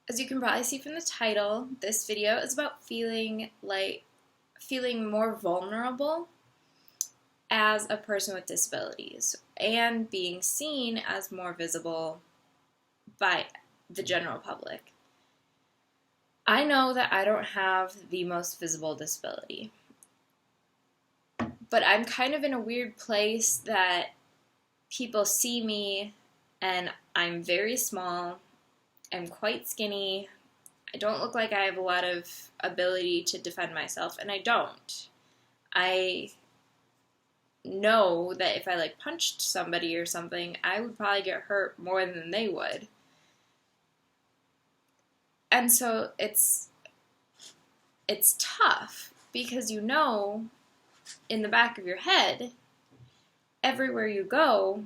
As you can probably see from the title, this video is about feeling more vulnerable as a person with disabilities and being seen as more visible by the general public. I know that I don't have the most visible disability, but I'm kind of in a weird place that people see me and I'm very small, I'm quite skinny, I don't look like I have a lot of ability to defend myself, and I don't. I know that if I punched somebody or something, I would probably get hurt more than they would. And so it's tough because in the back of your head, everywhere you go,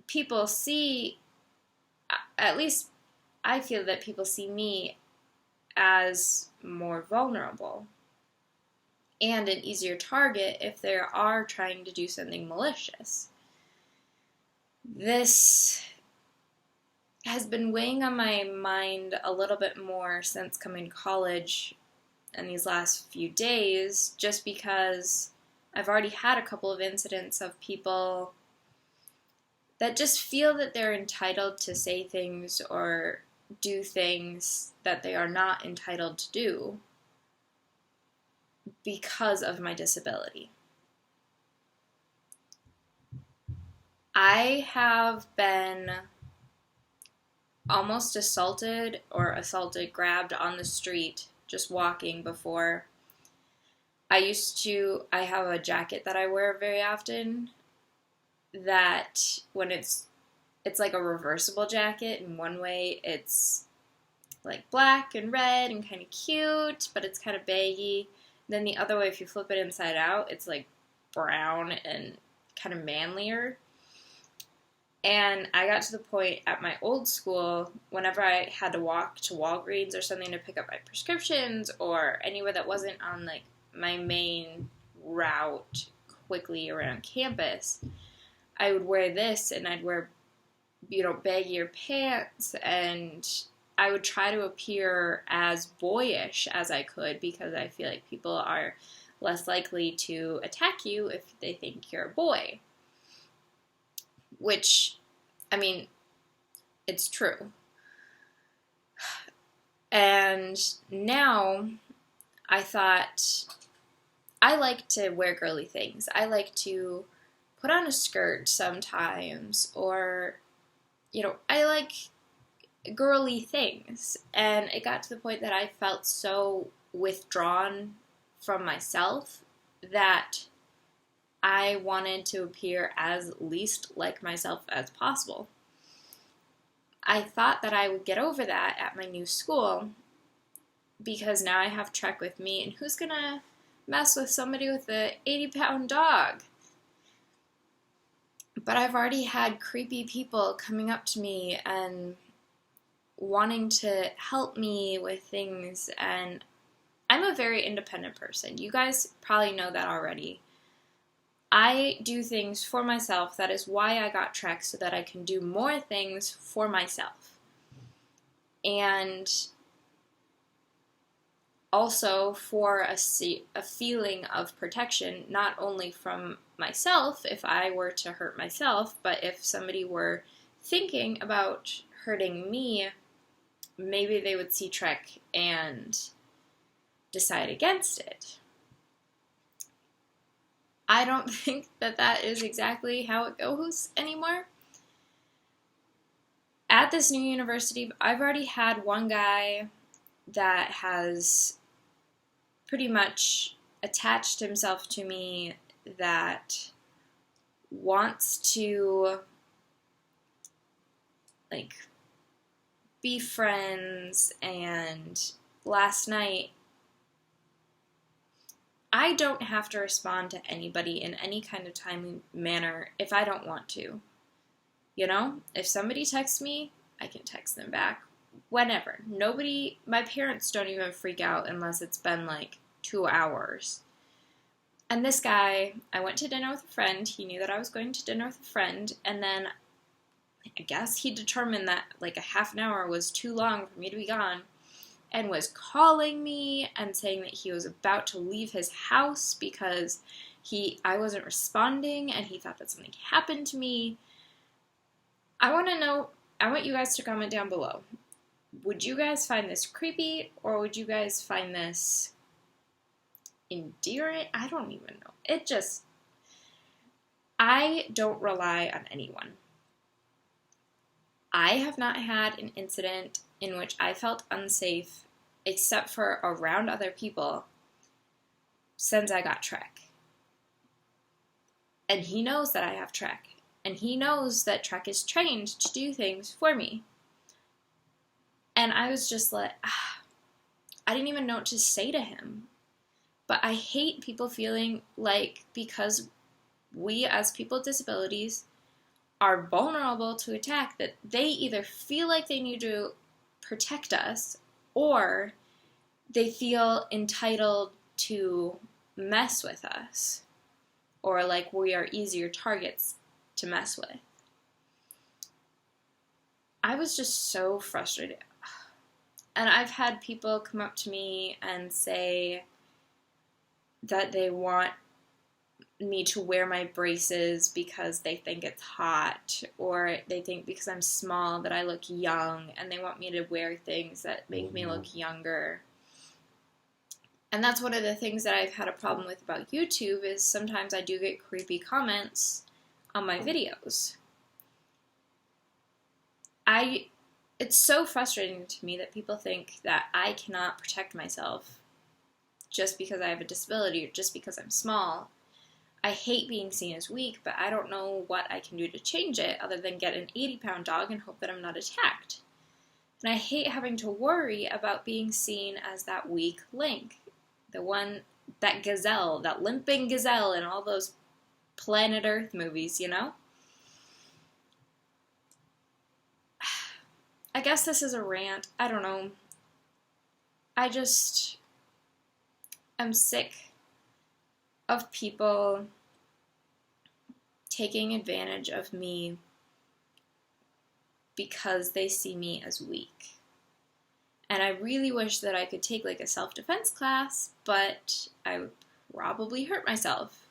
people see, at least I feel that people see me as more vulnerable and an easier target if they are trying to do something malicious. This has been weighing on my mind a little bit more since coming to college in these last few days, just because I've already had a couple of incidents of people that just feel that they're entitled to say things or do things that they are not entitled to do because of my disability. I have been almost grabbed on the street, just walking before. I have a jacket that I wear very often that when it's like a reversible jacket. In one way, it's like black and red and kind of cute, but it's kind of baggy. Then the other way, if you flip it inside out, it's like brown and kind of manlier. And I got to the point at my old school, whenever I had to walk to Walgreens or something to pick up my prescriptions or anywhere that wasn't on my main route quickly around campus, I would wear this and I'd wear baggier pants, and I would try to appear as boyish as I could because I feel like people are less likely to attack you if they think you're a boy. Which, I mean, it's true. And now I thought I like to wear girly things. I like to put on a skirt sometimes, or I like girly things. And it got to the point that I felt so withdrawn from myself that I wanted to appear as least like myself as possible. I thought that I would get over that at my new school because now I have Trek with me, and who's gonna mess with somebody with an 80-pound dog? But I've already had creepy people coming up to me and wanting to help me with things, and I'm a very independent person. You guys probably know that already. I do things for myself. That is why I got Trek, so that I can do more things for myself. And also for a feeling of protection, not only from myself if I were to hurt myself, but if somebody were thinking about hurting me, maybe they would see Trek and decide against it. I don't think that is exactly how it goes anymore. At this new university, I've already had one guy that has pretty much attached himself to me, that wants to be friends. And last night, I don't have to respond to anybody in any kind of timely manner if I don't want to. If somebody texts me, I can text them back whenever. My parents don't even freak out unless it's been 2 hours. And this guy, I went to dinner with a friend. He knew that I was going to dinner with a friend, and then I guess he determined that like a half an hour was too long for me to be gone, and was calling me and saying that he was about to leave his house because I wasn't responding and he thought that something happened to me. I want to know, I want you guys to comment down below. Would you guys find this creepy, or would you guys find this endearing? I don't even know. I don't rely on anyone. I have not had an incident in which I felt unsafe except for around other people since I got Trek. And he knows that I have Trek. And he knows that Trek is trained to do things for me. And I was just like, I didn't even know what to say to him. But I hate people feeling like because we as people with disabilities are vulnerable to attack, that they either feel like they need to protect us or they feel entitled to mess with us, or like we are easier targets to mess with. I was just so frustrated. And I've had people come up to me and say that they want me to wear my braces because they think it's hot, or they think because I'm small that I look young, and they want me to wear things that make me look younger. And that's one of the things that I've had a problem with about YouTube, is sometimes I do get creepy comments on my videos. It's so frustrating to me that people think that I cannot protect myself just because I have a disability or just because I'm small. I hate being seen as weak, but I don't know what I can do to change it other than get an 80-pound dog and hope that I'm not attacked. And I hate having to worry about being seen as that weak link. The one, that gazelle, that limping gazelle in all those Planet Earth movies, you know? I guess this is a rant. I don't know. I just am sick of people taking advantage of me because they see me as weak. And I really wish that I could take like a self-defense class, but I would probably hurt myself.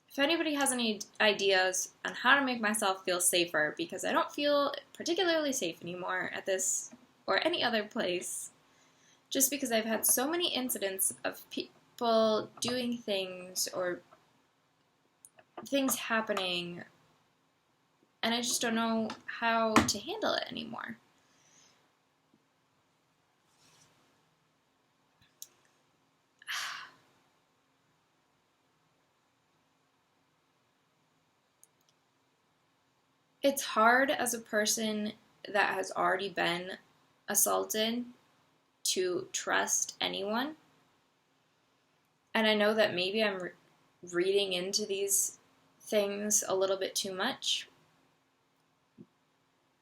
If anybody has any ideas on how to make myself feel safer, because I don't feel particularly safe anymore at this or any other place, just because I've had so many incidents of people doing things or things happening, and I just don't know how to handle it anymore. It's hard as a person that has already been assaulted to trust anyone. And I know that maybe I'm reading into these things a little bit too much.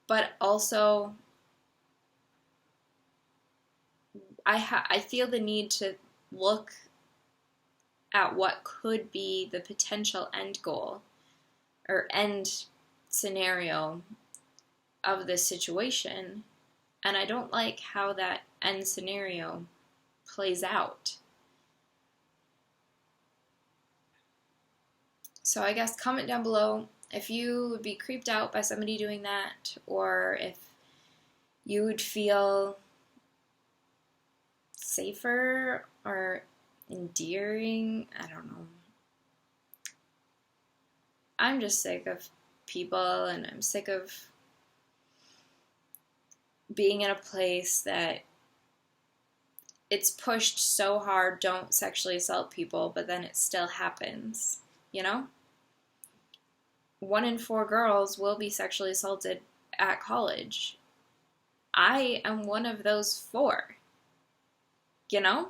But also, I feel the need to look at what could be the potential end goal or end scenario of this situation, and I don't like how that end scenario plays out. So I guess comment down below if you would be creeped out by somebody doing that, or if you would feel safer or endearing. I don't know. I'm just sick of people, and I'm sick of being in a place that it's pushed so hard, don't sexually assault people, but then it still happens, you know? 1 in 4 girls will be sexually assaulted at college. I am one of those 4, you know?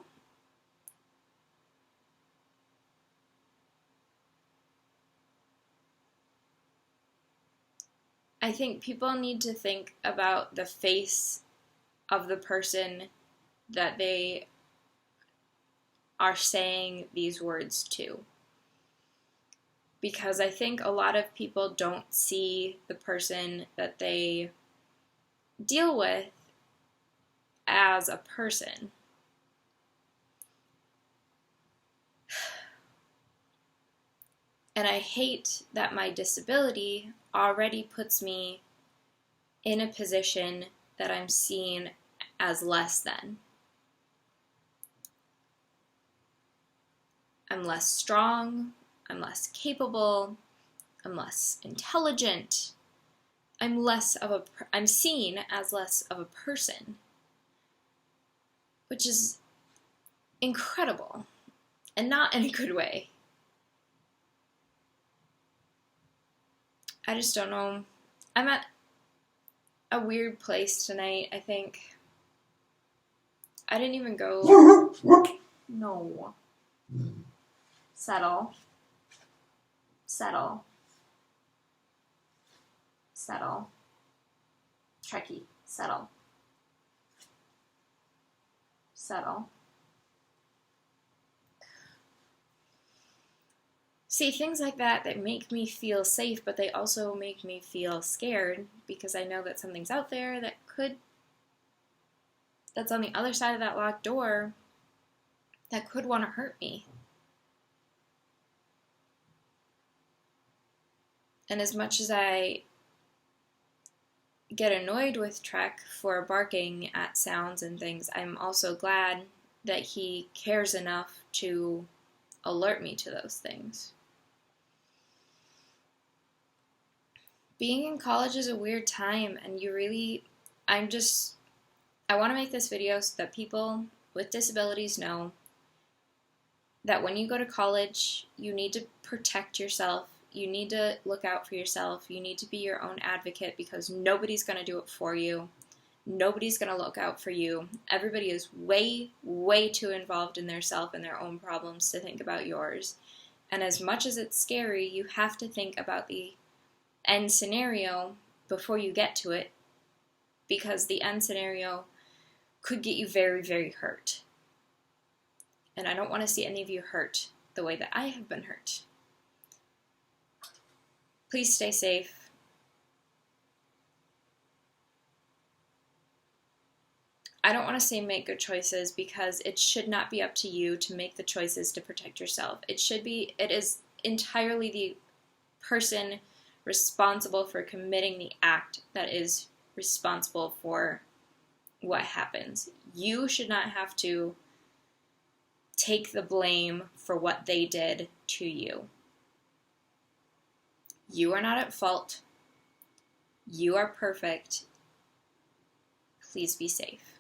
I think people need to think about the face of the person that they are saying these words to. because I think a lot of people don't see the person that they deal with as a person. And I hate that my disability already puts me in a position that I'm seen as less than. I'm less strong, I'm less capable, I'm less intelligent, I'm seen as less of a person, which is incredible, and not in a good way. I just don't know. I'm at a weird place tonight, I think. I didn't even go... No. Settle. Settle. Settle. Trekkie. Settle. Settle. See, things like that make me feel safe, but they also make me feel scared because I know that something's out there that's on the other side of that locked door that could want to hurt me. And as much as I get annoyed with Trek for barking at sounds and things, I'm also glad that he cares enough to alert me to those things. Being in college is a weird time, and I want to make this video so that people with disabilities know that when you go to college, you need to protect yourself. You need to look out for yourself. You need to be your own advocate because nobody's going to do it for you. Nobody's going to look out for you. Everybody is way, way too involved in their self and their own problems to think about yours. And as much as it's scary, you have to think about the end scenario before you get to it, because the end scenario could get you very, very hurt. And I don't want to see any of you hurt the way that I have been hurt. Please stay safe. I don't want to say make good choices because it should not be up to you to make the choices to protect yourself. It is entirely the person responsible for committing the act that is responsible for what happens. You should not have to take the blame for what they did to you. You are not at fault. You are perfect. Please be safe.